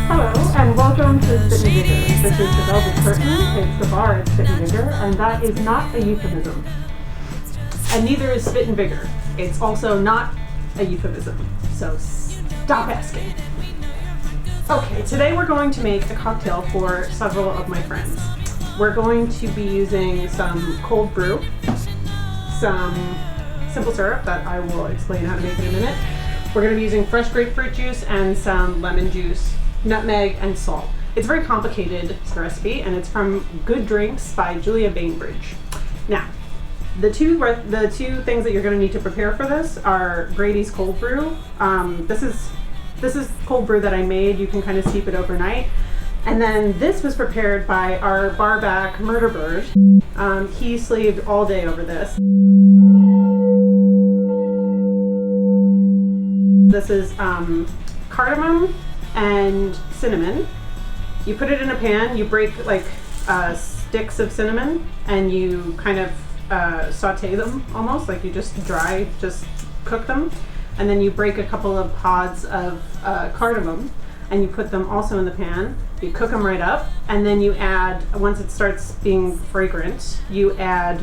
Hello, and welcome to Spit and Vigor. This is the velvet curtain, it's the bar at Spit and Vigor, and that is not a euphemism. And neither is spit and vigor. It's also not a euphemism, so stop asking. Okay, today we're going to make a cocktail for several of my friends. We're going to be using some cold brew, some simple syrup that I will explain how to make in a minute. We're going to be using fresh grapefruit juice and some lemon juice, nutmeg, and salt. It's a very complicated recipe, and it's from Good Drinks by Julia Bainbridge. Now, the two things that you're going to need to prepare for this are Grady's cold brew. This is cold brew that I made. You can kind of steep it overnight. And then this was prepared by our bar back murder bird. He slaved all day over this. This is cardamom and cinnamon. You put it in a pan, you break like sticks of cinnamon, and you kind of saute them almost, like you just cook them. And then you break a couple of pods of cardamom, and you put them also in the pan. You cook them right up, and then you add, once it starts being fragrant, you add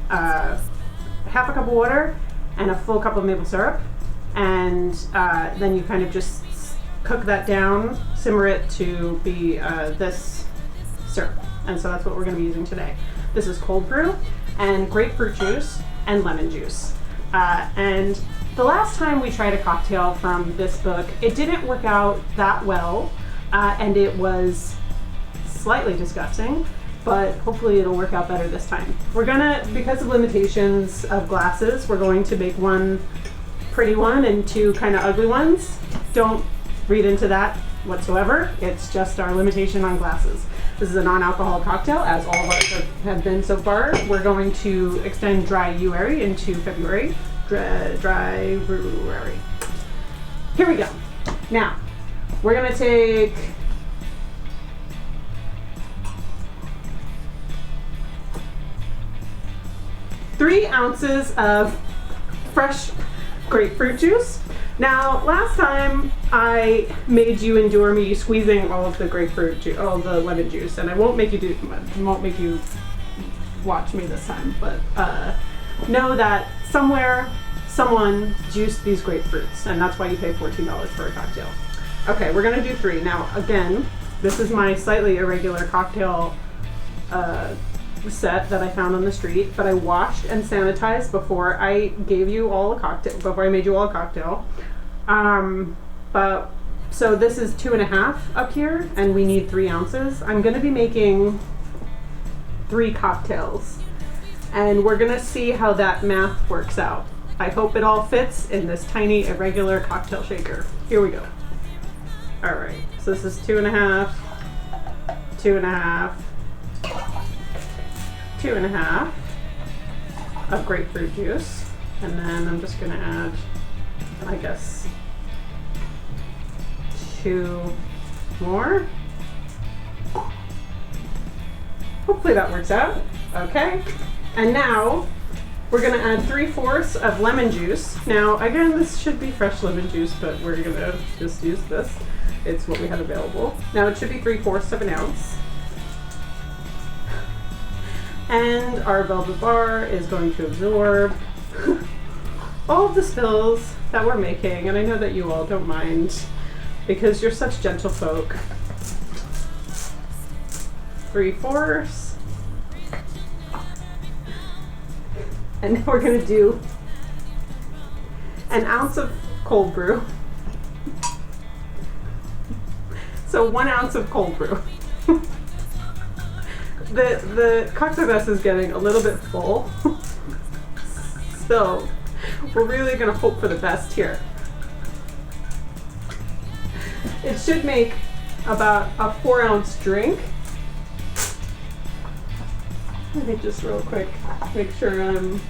half a cup of water and a full cup of maple syrup. And then you kind of just cook that down, simmer it to be this syrup. And so that's what we're going to be using today. This is cold brew and grapefruit juice and lemon juice. And the last time we tried a cocktail from this book, it didn't work out that well, and it was slightly disgusting, but hopefully it'll work out better this time. We're gonna, because of limitations of glasses, we're going to make one pretty one and two kind of ugly ones. Don't read into that whatsoever. It's just our limitation on glasses. This is a non-alcoholic cocktail, as all of ours have been so far. We're going to extend dry January into February. Dry brewery. Here we go. Now, we're gonna take three ounces of fresh grapefruit juice. Now, last time I made you endure me squeezing all of the grapefruit juice, all of the lemon juice, and I won't make you watch me this time, but know that somewhere someone juiced these grapefruits, and that's why you pay $14 for a cocktail. Okay, we're gonna do three. Now, again, this is my slightly irregular cocktail set that I found on the street, but I washed and sanitized before I gave you all a cocktail, before I made you all a cocktail. But so this is 2.5 up here, and we need 3 ounces. I'm gonna be making 3 cocktails, and we're gonna see how that math works out. I hope it all fits in this tiny irregular cocktail shaker. Here we go. All right, so this is 2.5, 2.5, 2.5 of grapefruit juice, and then I'm just gonna add, I guess, 2 more. Hopefully that works out. Okay, and now we're gonna add 3/4 of lemon juice. Now, again, this should be fresh lemon juice, but we're gonna just use this. It's what we have available. Now it should be 3/4 of an ounce. And our velvet bar is going to absorb all of the spills that we're making, and I know that you all don't mind because you're such gentle folk. 3/4. And now we're gonna do an ounce of cold brew. So 1 ounce of cold brew. The cocktail glass is getting a little bit full. So we're really gonna hope for the best here. It should make about a 4-ounce drink. Let me just real quick make sure I'm,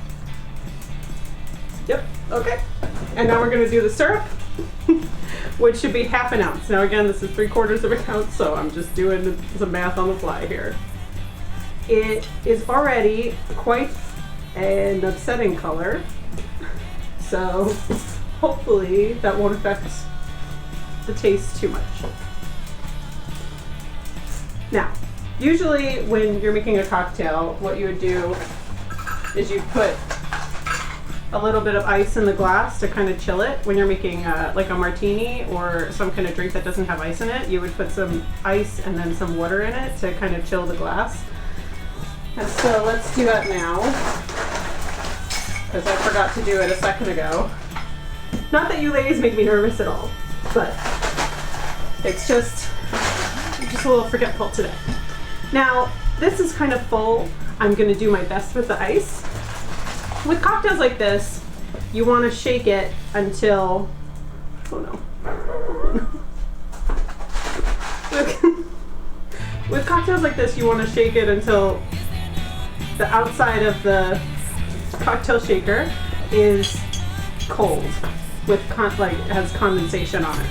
yep, okay. And now we're gonna do the syrup, which should be 1/2 ounce. Now again, this is 3/4 of an ounce, so I'm just doing some math on the fly here. It is already quite an upsetting color, so hopefully that won't affect to taste too much. Now, usually when you're making a cocktail, what you would do is you put a little bit of ice in the glass to kind of chill it. When you're making like a martini or some kind of drink that doesn't have ice in it, you would put some ice and then some water in it to kind of chill the glass. And so let's do that now, because I forgot to do it a second ago. Not that you ladies make me nervous at all, but it's just a little forgetful today. Now, this is kind of full. I'm gonna do my best with the ice. With cocktails like this, you want to shake it until, oh no. With cocktails like this, you want to shake it until the outside of the cocktail shaker is cold, with like it has condensation on it,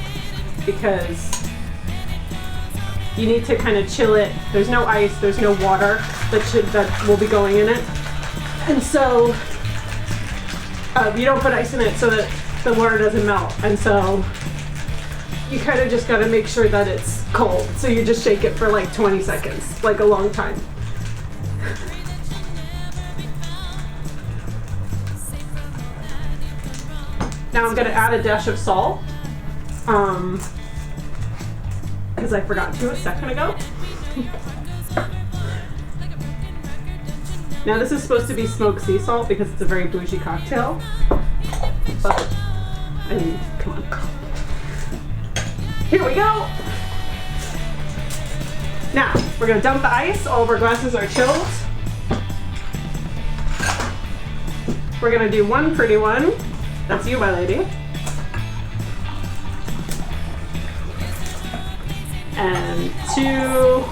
because you need to kind of chill it. There's no ice, there's no water that will be going in it, and so you don't put ice in it so that the water doesn't melt, and so you kind of just got to make sure that it's cold. So you just shake it for like 20 seconds, like a long time. Now I'm going to add a dash of salt, because I forgot to a second ago. Now this is supposed to be smoked sea salt because it's a very bougie cocktail, but I mean, come on. Here we go. Now we're gonna dump the ice. All of our glasses are chilled. We're gonna do one pretty one. That's you, my lady. And two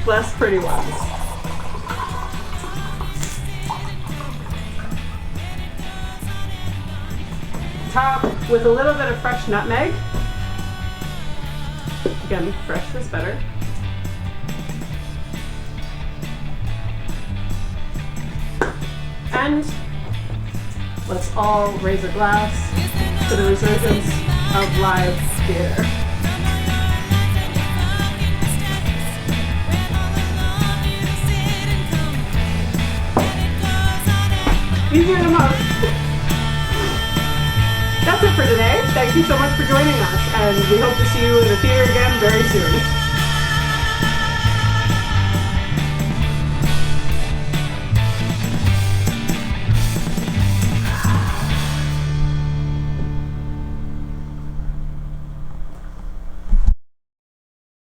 less pretty ones. Top with a little bit of fresh nutmeg. Again, fresh is better. And let's all raise a glass to the resurgence of live theater. Easier than most. That's it for today. Thank you so much for joining us, and we hope to see you in the theater again very soon.